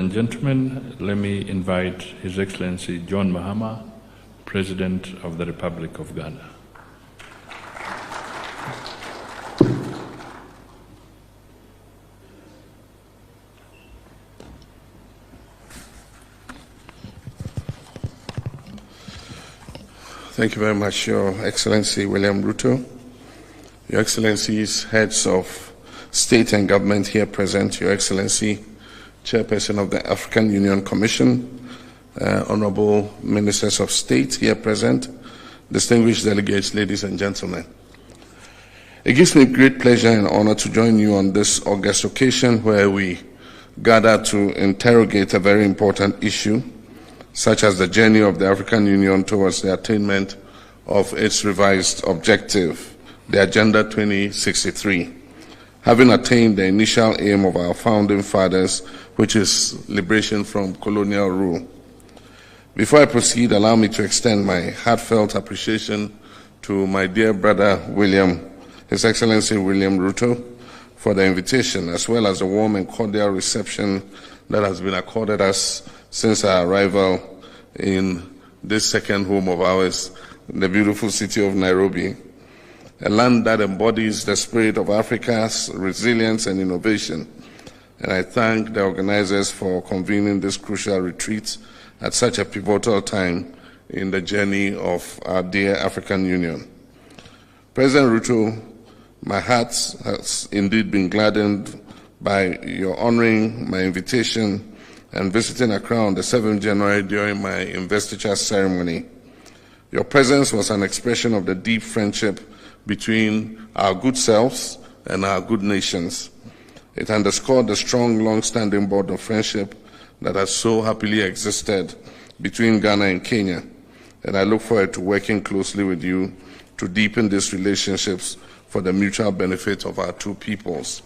And gentlemen, let me invite His Excellency John Mahama, President of the Republic of Ghana. Thank you very much, Your Excellency William Ruto, Your Excellencies, heads of state and government here present, Your Excellency, Chairperson of the African Union Commission, Honorable Ministers of State here present, distinguished delegates, ladies and gentlemen. It gives me great pleasure and honor to join you on this august occasion where we gather to interrogate a very important issue, such as the journey of the African Union towards the attainment of its revised objective, the Agenda 2063, having attained the initial aim of our founding fathers, which is liberation from colonial rule. Before I proceed, allow me to extend my heartfelt appreciation to my dear brother His Excellency William Ruto, for the invitation, as well as the warm and cordial reception that has been accorded us since our arrival in this second home of ours, the beautiful city of Nairobi, a land that embodies the spirit of Africa's resilience and innovation. And I thank the organizers for convening this crucial retreat at such a pivotal time in the journey of our dear African Union. President Ruto, my heart has indeed been gladdened by your honoring my invitation and visiting Accra on the 7th January during my investiture ceremony. Your presence was an expression of the deep friendship between our good selves and our good nations. It underscored the strong, long-standing bond of friendship that has so happily existed between Ghana and Kenya, and I look forward to working closely with you to deepen these relationships for the mutual benefit of our two peoples.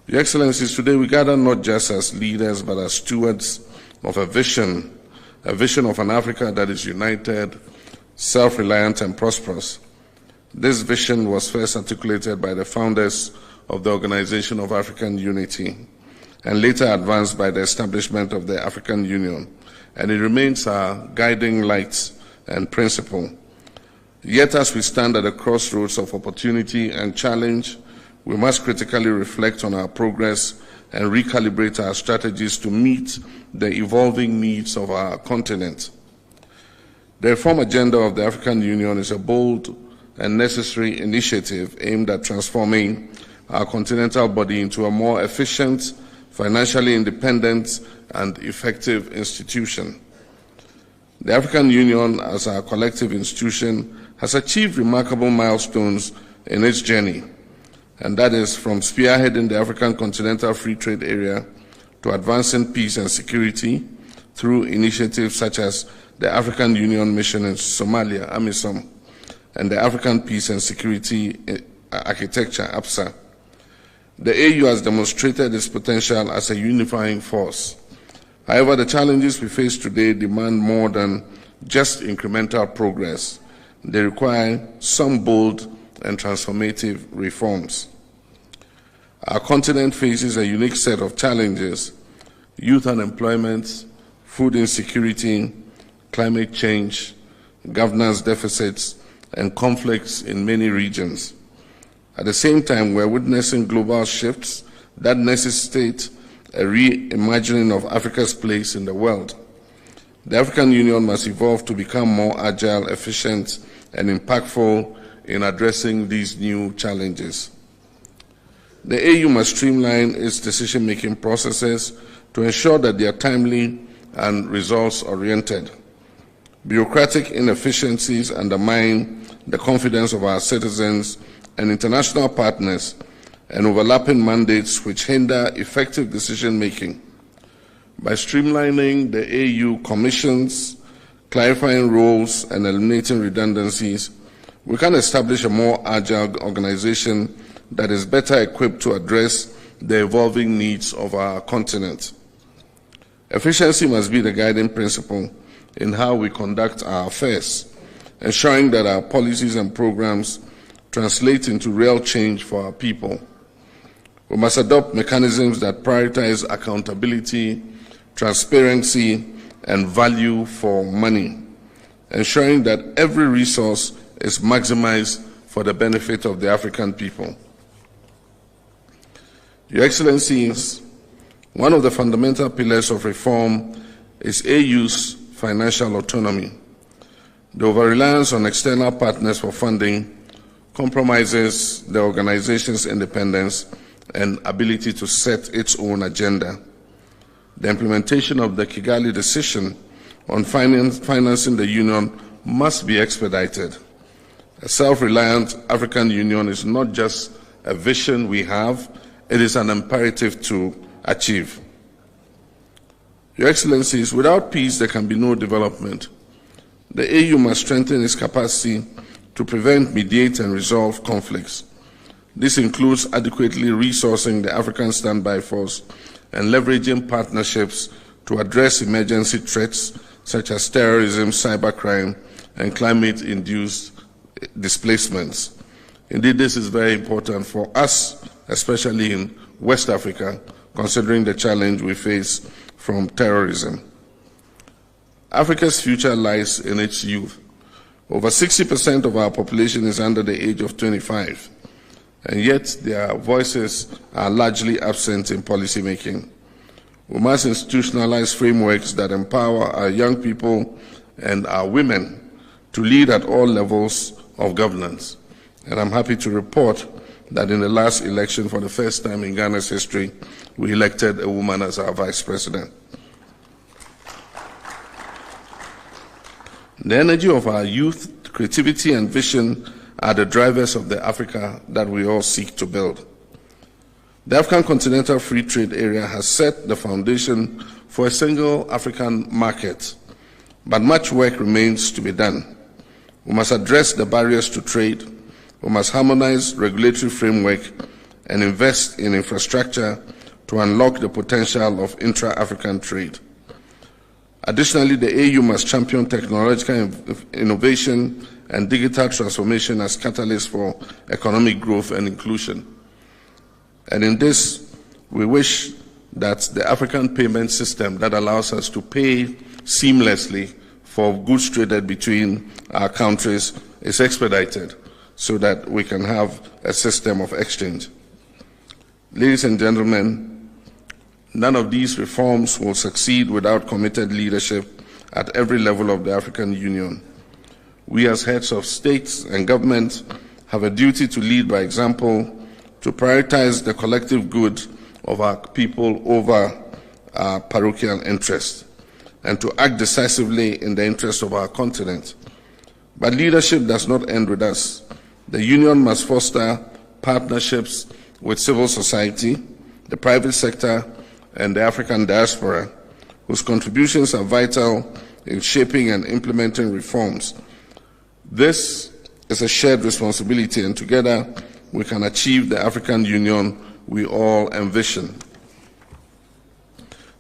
Your Excellencies, today we gather not just as leaders, but as stewards of a vision of an Africa that is united, self-reliant, and prosperous. This vision was first articulated by the founders of the Organization of African Unity, and later advanced by the establishment of the African Union, and it remains our guiding light and principle. Yet as we stand at the crossroads of opportunity and challenge, we must critically reflect on our progress and recalibrate our strategies to meet the evolving needs of our continent. The reform agenda of the African Union is a bold and necessary initiative aimed at transforming our continental body into a more efficient, financially independent, and effective institution. The African Union, as our collective institution, has achieved remarkable milestones in its journey, and that is from spearheading the African Continental Free Trade Area to advancing peace and security through initiatives such as the African Union Mission in Somalia, AMISOM, and the African Peace and Security Architecture, APSA. The AU has demonstrated its potential as a unifying force. However, the challenges we face today demand more than just incremental progress. They require some bold and transformative reforms. Our continent faces a unique set of challenges: youth unemployment, food insecurity, climate change, governance deficits, and conflicts in many regions. At the same time, we're witnessing global shifts that necessitate a reimagining of Africa's place in the world. The African Union must evolve to become more agile, efficient, and impactful in addressing these new challenges. The AU must streamline its decision-making processes to ensure that they are timely and results-oriented. Bureaucratic inefficiencies undermine the confidence of our citizens and international partners, and overlapping mandates which hinder effective decision-making. By streamlining the AU commissions, clarifying roles, and eliminating redundancies, we can establish a more agile organization that is better equipped to address the evolving needs of our continent. Efficiency must be the guiding principle in how we conduct our affairs, ensuring that our policies and programs translate into real change for our people. We must adopt mechanisms that prioritize accountability, transparency, and value for money, ensuring that every resource is maximized for the benefit of the African people. Your Excellencies, one of the fundamental pillars of reform is AU's financial autonomy. The over-reliance on external partners for funding compromises the organization's independence and ability to set its own agenda. The implementation of the Kigali decision on financing the Union must be expedited. A self-reliant African Union is not just a vision we have, it is an imperative to achieve. Your Excellencies, without peace there can be no development. The AU must strengthen its capacity to prevent, mediate, and resolve conflicts. This includes adequately resourcing the African Standby Force and leveraging partnerships to address emergency threats such as terrorism, cybercrime, and climate-induced displacements. Indeed, this is very important for us, especially in West Africa, considering the challenge we face from terrorism. Africa's future lies in its youth. Over 60% of our population is under the age of 25, and yet their voices are largely absent in policymaking. We must institutionalize frameworks that empower our young people and our women to lead at all levels of governance. And I'm happy to report that in the last election, for the first time in Ghana's history, we elected a woman as our vice president. The energy of our youth, creativity, and vision are the drivers of the Africa that we all seek to build. The African Continental Free Trade Area has set the foundation for a single African market, but much work remains to be done. We must address the barriers to trade, we must harmonize regulatory framework, and invest in infrastructure to unlock the potential of intra-African trade. Additionally, the AU must champion technological innovation and digital transformation as catalysts for economic growth and inclusion. And in this, we wish that the African payment system that allows us to pay seamlessly for goods traded between our countries is expedited so that we can have a system of exchange. Ladies and gentlemen, none of these reforms will succeed without committed leadership at every level of the African Union. We as heads of states and governments have a duty to lead by example, to prioritize the collective good of our people over our parochial interests, and to act decisively in the interest of our continent. But leadership does not end with us. The Union must foster partnerships with civil society, the private sector, and the African diaspora, whose contributions are vital in shaping and implementing reforms. This is a shared responsibility, and together we can achieve the African Union we all envision.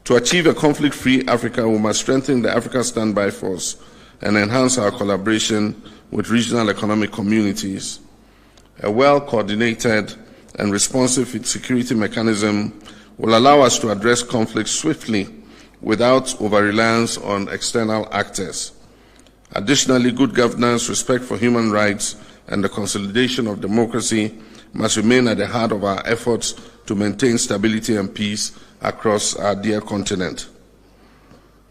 To achieve a conflict-free Africa, we must strengthen the Africa Standby Force and enhance our collaboration with regional economic communities. A well-coordinated and responsive security mechanism will allow us to address conflicts swiftly without over-reliance on external actors. Additionally, good governance, respect for human rights, and the consolidation of democracy must remain at the heart of our efforts to maintain stability and peace across our dear continent.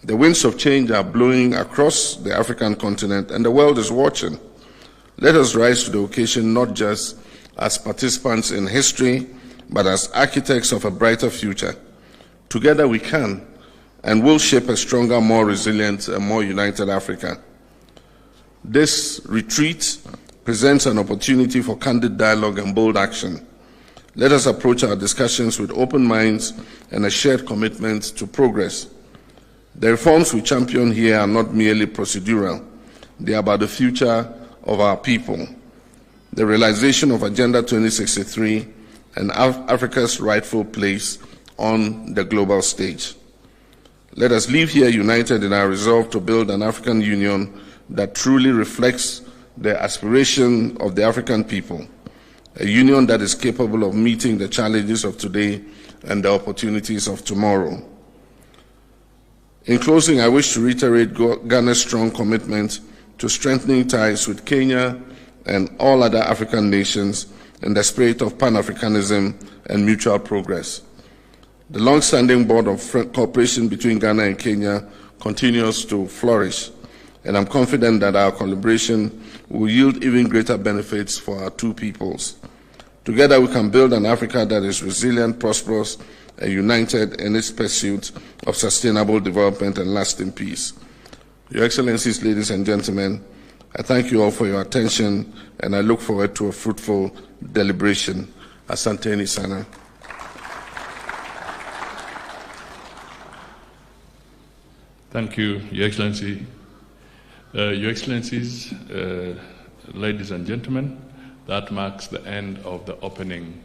The winds of change are blowing across the African continent, and the world is watching. Let us rise to the occasion not just as participants in history, but as architects of a brighter future. Together we can and will shape a stronger, more resilient, and more united Africa. This retreat presents an opportunity for candid dialogue and bold action. Let us approach our discussions with open minds and a shared commitment to progress. The reforms we champion here are not merely procedural. They are about the future of our people, the realization of Agenda 2063, and Africa's rightful place on the global stage. Let us leave here united in our resolve to build an African Union that truly reflects the aspiration of the African people, a union that is capable of meeting the challenges of today and the opportunities of tomorrow. In closing, I wish to reiterate Ghana's strong commitment to strengthening ties with Kenya and all other African nations in the spirit of Pan-Africanism and mutual progress. The long-standing board of cooperation between Ghana and Kenya continues to flourish, and I'm confident that our collaboration will yield even greater benefits for our two peoples. Together we can build an Africa that is resilient, prosperous, and united in its pursuit of sustainable development and lasting peace. Your Excellencies, ladies and gentlemen, I thank you all for your attention, and I look forward to a fruitful deliberation. Asanteni sana. Thank you, Your Excellency. Your Excellencies, ladies and gentlemen, that marks the end of the opening